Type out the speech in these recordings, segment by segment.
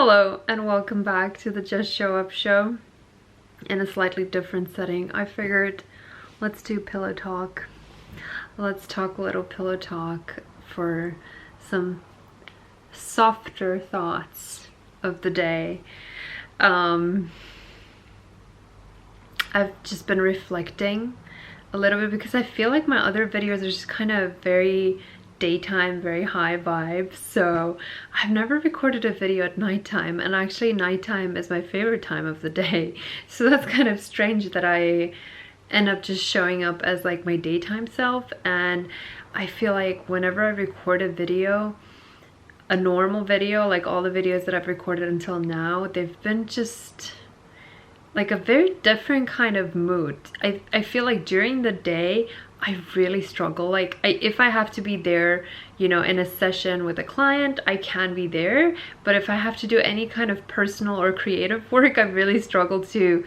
Hello and welcome back to the Just Show Up show in a slightly different setting. I figured let's do pillow talk. Let's talk a little pillow talk for some softer thoughts of the day. I've just been reflecting a little bit because I feel like my other videos are just kind of very daytime, very high vibes. So I've never recorded a video at nighttime, and actually nighttime is my favorite time of the day. So that's kind of strange that I end up just showing up as like my daytime self. And I feel like whenever I record a video, a normal video, like all the videos that I've recorded until now, they've been just like a very different kind of mood. I feel like during the day I really struggle. Like if I have to be there, you know, in a session with a client, I can be there. But if I have to do any kind of personal or creative work, I really struggle to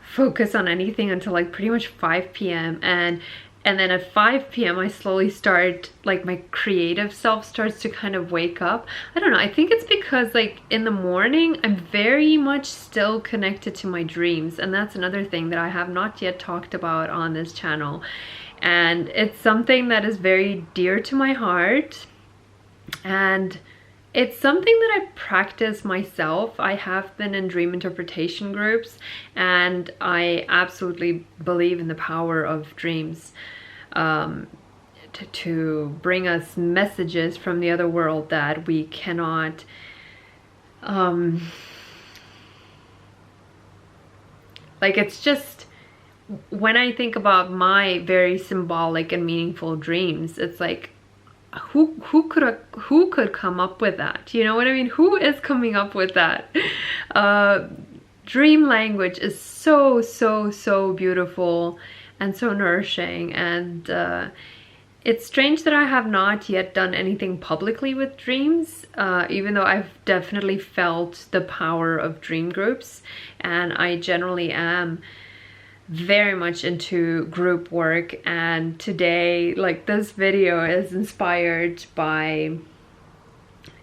focus on anything until like pretty much 5 p.m. And then at 5 p.m. I slowly start, like my creative self starts to kind of wake up. I don't know, I think it's because like in the morning I'm very much still connected to my dreams, and that's another thing that I have not yet talked about on this channel. And it's something that is very dear to my heart, and it's something that I practice myself. I have been in dream interpretation groups, and I absolutely believe in the power of dreams to bring us messages from the other world that we cannot like, it's just, when I think about my very symbolic and meaningful dreams, it's like, who could come up with that? You know what I mean? Who is coming up with that? Dream language is so beautiful and so nourishing, and it's strange that I have not yet done anything publicly with dreams, even though I've definitely felt the power of dream groups, and I generally am very much into group work. And today, like, this video is inspired by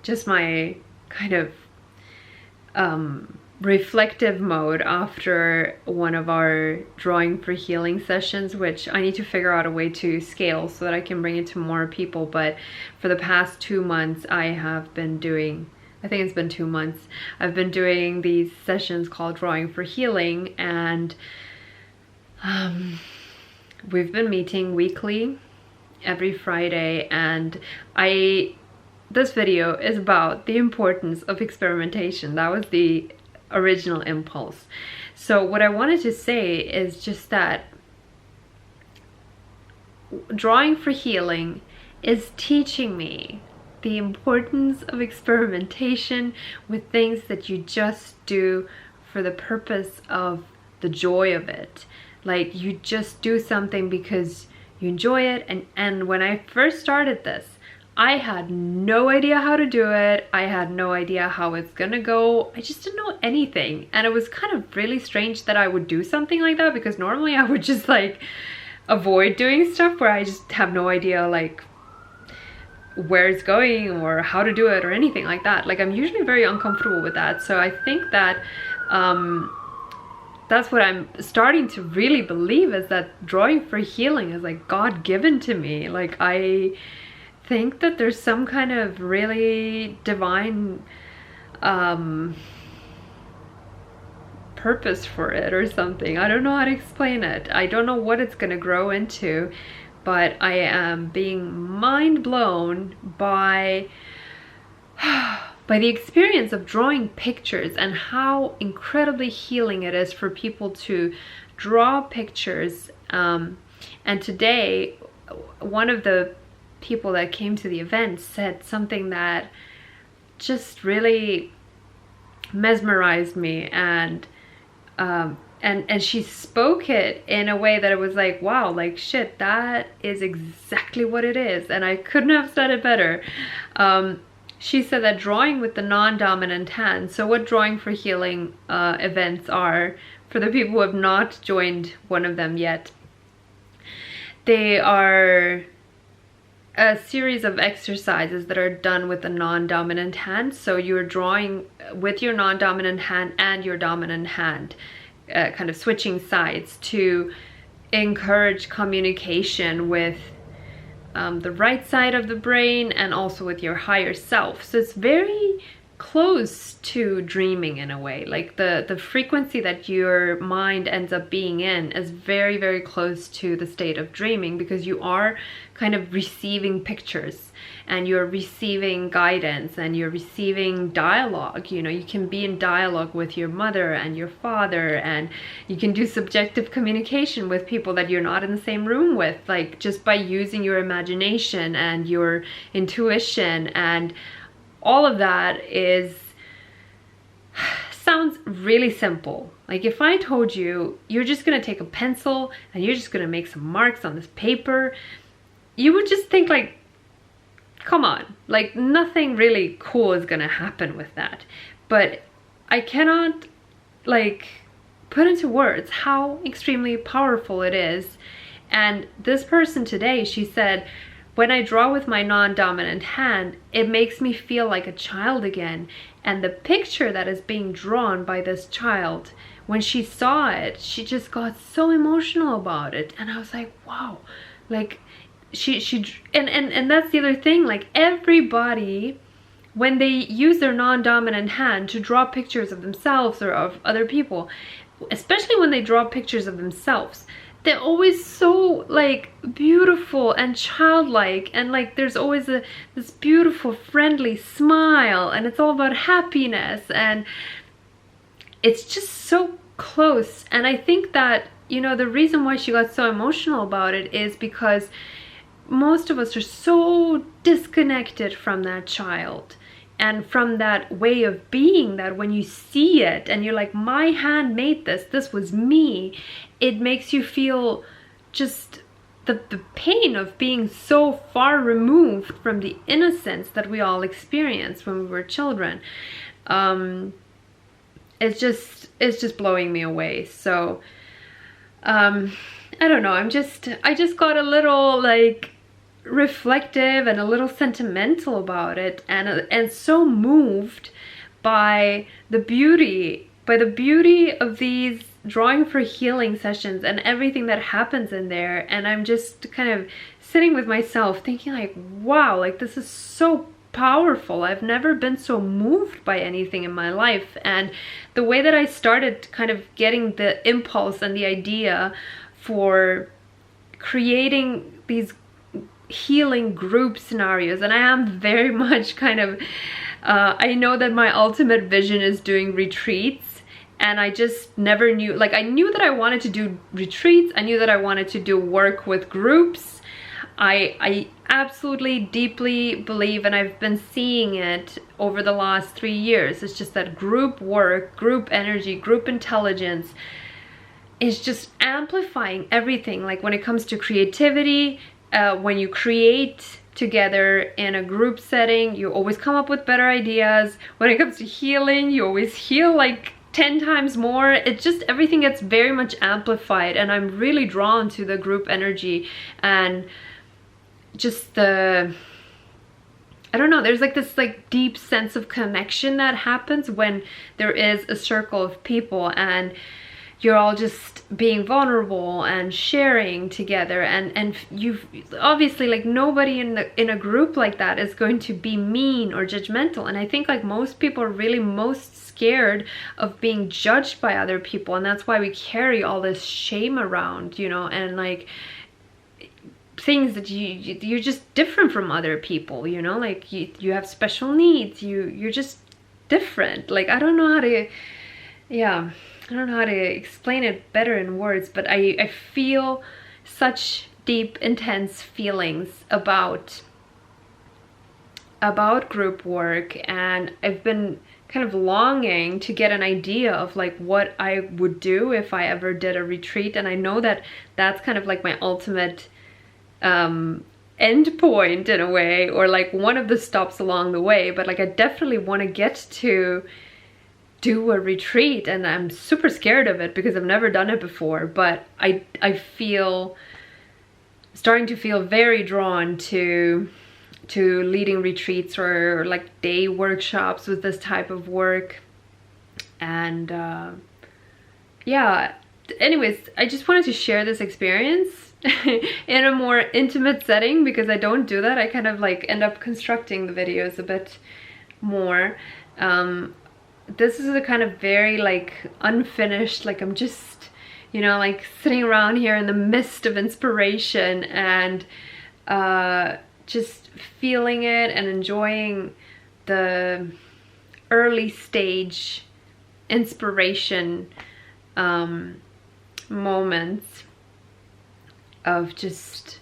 just my kind of reflective mode after one of our drawing for healing sessions, which I need to figure out a way to scale so that I can bring it to more people. But for the past 2 months I have been doing, I think it's been 2 months, I've been doing these sessions called Drawing for Healing, and we've been meeting weekly every Friday, and this video is about the importance of experimentation. That was the original impulse. So what I wanted to say is just that Drawing for Healing is teaching me the importance of experimentation with things that you just do for the purpose of the joy of it. Like, you just do something because you enjoy it. And when I first started this, I had no idea how to do it. I had no idea how it's gonna go. I just didn't know anything. And it was kind of really strange that I would do something like that, because normally I would just like avoid doing stuff where I just have no idea like where it's going or how to do it or anything like that. Like, I'm usually very uncomfortable with that. So I think that that's what I'm starting to really believe, is that Drawing for Healing is like God-given to me. Like, I think that there's some kind of really divine purpose for it or something. I don't know how to explain it. I don't know what it's gonna grow into, but I am being mind blown by the experience of drawing pictures, and how incredibly healing it is for people to draw pictures. And today, one of the people that came to the event said something that just really mesmerized me, and she spoke it in a way that it was like, wow, like shit, that is exactly what it is, and I couldn't have said it better. She said that drawing with the non-dominant hand, so what Drawing for Healing events are, for the people who have not joined one of them yet, they are a series of exercises that are done with the non-dominant hand. So you're drawing with your non-dominant hand and your dominant hand, kind of switching sides to encourage communication with the right side of the brain and also with your higher self. So it's very close to dreaming in a way. Like the frequency that your mind ends up being in is very, very close to the state of dreaming, because you are kind of receiving pictures and you're receiving guidance and you're receiving dialogue. You know, you can be in dialogue with your mother and your father, and you can do subjective communication with people that you're not in the same room with, like just by using your imagination and your intuition. And all of that sounds really simple. Like if I told you you're just gonna take a pencil and you're just gonna make some marks on this paper, you would just think like, come on, like nothing really cool is gonna happen with that. But I cannot like put into words how extremely powerful it is. And this person today, she said, when I draw with my non-dominant hand, it makes me feel like a child again. And the picture that is being drawn by this child, when she saw it, she just got so emotional about it. And I was like, wow, like and that's the other thing, like everybody, when they use their non-dominant hand to draw pictures of themselves or of other people, especially when they draw pictures of themselves, they're always so like beautiful and childlike, and like there's always this beautiful friendly smile, and it's all about happiness, and it's just so close. And I think that, you know, the reason why she got so emotional about it is because most of us are so disconnected from that child and from that way of being, that when you see it and you're like, my hand made this, this was me, it makes you feel just the pain of being so far removed from the innocence that we all experienced when we were children. It's just blowing me away. So I don't know, I just got a little like reflective and a little sentimental about it, and so moved by the beauty of these drawing for healing sessions and everything that happens in there. And I'm just kind of sitting with myself thinking like, wow, like this is so powerful. I've never been so moved by anything in my life. And the way that I started kind of getting the impulse and the idea for creating these healing group scenarios, and I am very much kind of I know that my ultimate vision is doing retreats, and I just never knew, like I knew that I wanted to do retreats, I knew that I wanted to do work with groups. I absolutely deeply believe, and I've been seeing it over the last 3 years, it's just that group work, group energy, group intelligence is just amplifying everything. Like when it comes to creativity, when you create together in a group setting, you always come up with better ideas. When it comes to healing, you always heal like 10 times more. It's just everything gets very much amplified, and I'm really drawn to the group energy and just I don't know, there's like this like deep sense of connection that happens when there is a circle of people and you're all just being vulnerable and sharing together, and you've obviously, like nobody in a group like that is going to be mean or judgmental. And I think like most people are really most scared of being judged by other people, and that's why we carry all this shame around, you know, and like things that you're just different from other people, you know, like you have special needs, you're just different. Like I don't know how to, yeah, I don't know how to explain it better in words, but I feel such deep, intense feelings about group work, and I've been kind of longing to get an idea of like what I would do if I ever did a retreat. And I know that that's kind of like my ultimate end point in a way, or like one of the stops along the way. But like I definitely want to get to do a retreat, and I'm super scared of it because I've never done it before, but I feel starting to feel very drawn to leading retreats or like day workshops with this type of work. And yeah, anyways, I just wanted to share this experience in a more intimate setting, because I don't do that. I kind of like end up constructing the videos a bit more. This is a kind of very like unfinished, like I'm just, you know, like sitting around here in the midst of inspiration and just feeling it and enjoying the early stage inspiration moments of just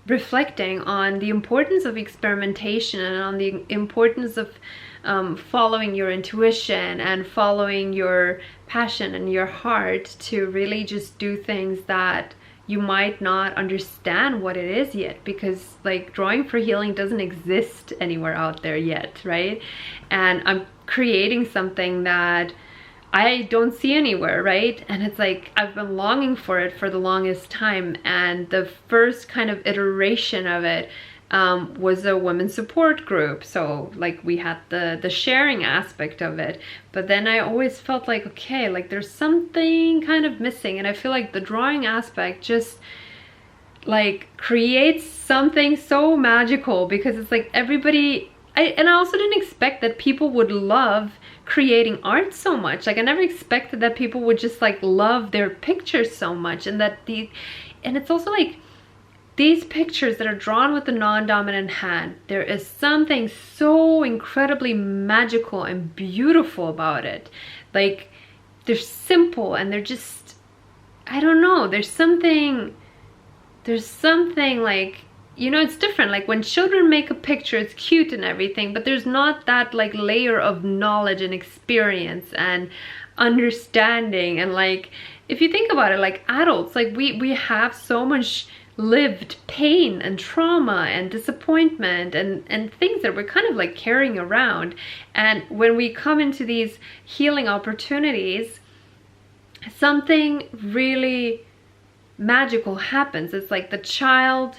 reflecting on the importance of experimentation and on the importance of following your intuition and following your passion and your heart to really just do things that you might not understand what it is yet, because like drawing for healing doesn't exist anywhere out there yet, right? And I'm creating something that I don't see anywhere, right? And it's like I've been longing for it for the longest time, and the first kind of iteration of it was a women's support group. So like we had the sharing aspect of it, but then I always felt like, okay, like there's something kind of missing, and I feel like the drawing aspect just like creates something so magical, because it's like everybody, and I also didn't expect that people would love creating art so much. Like I never expected that people would just like love their pictures so much, and that and it's also like these pictures that are drawn with the non-dominant hand, there is something so incredibly magical and beautiful about it. Like they're simple and they're just, I don't know, there's something like, you know, it's different. Like when children make a picture, it's cute and everything, but there's not that like layer of knowledge and experience and understanding. And like if you think about it, like adults, like we have so much lived pain and trauma and disappointment and things that we're kind of like carrying around. And when we come into these healing opportunities, something really magical happens. It's like the child,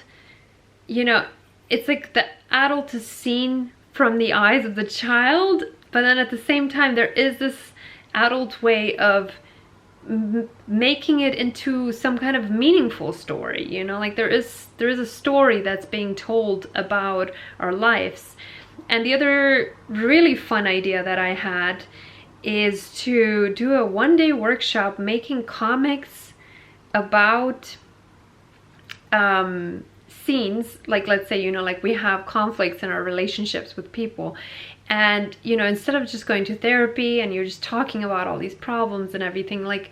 you know, it's like the adult is seen from the eyes of the child, but then at the same time there is this adult way of making it into some kind of meaningful story, you know, like there is a story that's being told about our lives. And the other really fun idea that I had is to do a one-day workshop making comics about scenes, like let's say, you know, like we have conflicts in our relationships with people, and you know, instead of just going to therapy and you're just talking about all these problems and everything, like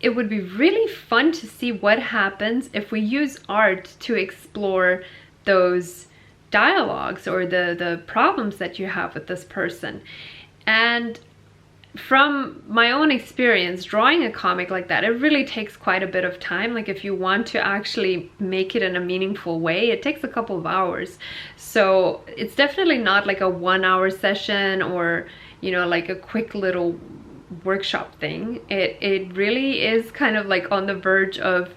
it would be really fun to see what happens if we use art to explore those dialogues or the problems that you have with this person. And from my own experience drawing a comic like that, it really takes quite a bit of time. Like if you want to actually make it in a meaningful way, it takes a couple of hours. So it's definitely not like a 1 hour session or, you know, like a quick little workshop thing. It really is kind of like on the verge of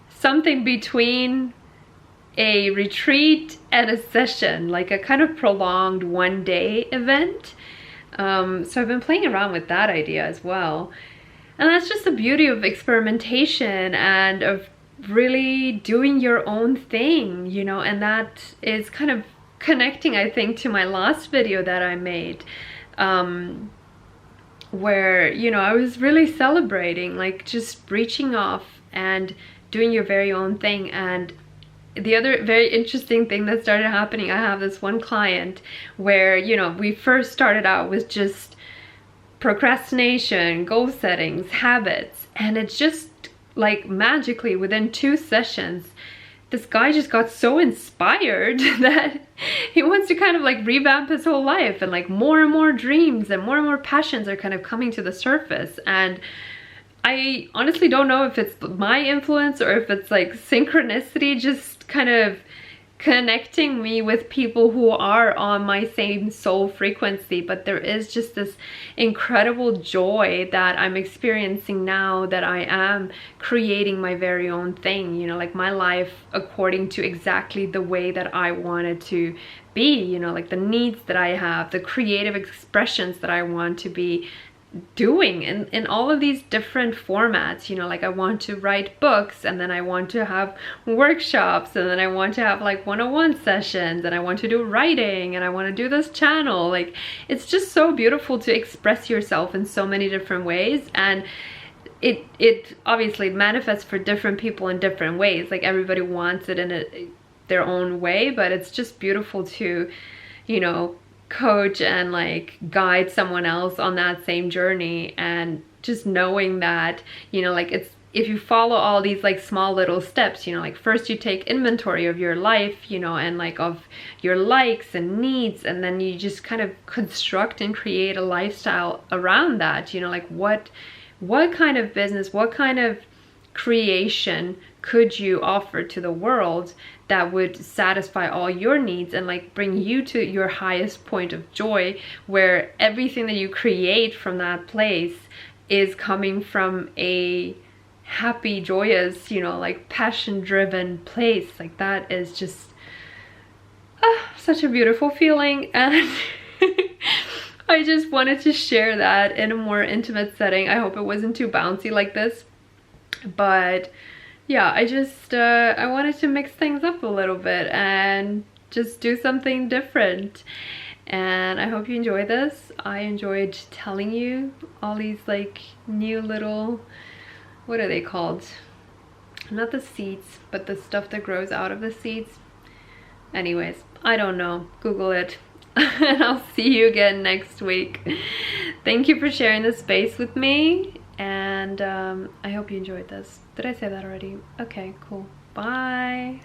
something between a retreat and a session, like a kind of prolonged one-day event. So I've been playing around with that idea as well. And that's just the beauty of experimentation and of really doing your own thing, you know, and that is kind of connecting, I think, to my last video that I made, where, you know, I was really celebrating, like just reaching off and doing your very own thing. And the other very interesting thing that started happening, I have this one client where, you know, we first started out with just procrastination, goal settings, habits, and it's just like magically within 2 sessions, this guy just got so inspired that he wants to kind of like revamp his whole life, and like more and more dreams and more passions are kind of coming to the surface. And I honestly don't know if it's my influence or if it's like synchronicity just kind of connecting me with people who are on my same soul frequency, but there is just this incredible joy that I'm experiencing now that I am creating my very own thing, you know, like my life according to exactly the way that I wanted to be, you know, like the needs that I have, the creative expressions that I want to be doing in all of these different formats, you know, like I want to write books, and then I want to have workshops, and then I want to have like one-on-one sessions, and I want to do writing, and I want to do this channel. Like, it's just so beautiful to express yourself in so many different ways, and it obviously manifests for different people in different ways. Like, everybody wants it in their own way, but it's just beautiful to, you know, coach and like guide someone else on that same journey, and just knowing that, you know, like it's, if you follow all these like small little steps, you know, like first you take inventory of your life, you know, and like of your likes and needs, and then you just kind of construct and create a lifestyle around that, you know, like what kind of business, what kind of creation could you offer to the world that would satisfy all your needs and like bring you to your highest point of joy, where everything that you create from that place is coming from a happy, joyous, you know, like passion driven place. Like, that is just such a beautiful feeling, and I just wanted to share that in a more intimate setting. I hope it wasn't too bouncy like this, but yeah, I just I wanted to mix things up a little bit and just do something different, and I hope you enjoy this. I enjoyed telling you all these like new little, what are they called? Not the seeds, but the stuff that grows out of the seeds. Anyways, I don't know, Google it. And I'll see you again next week. Thank you for sharing this space with me, and I hope you enjoyed this. Did I say that already? Okay, cool. Bye.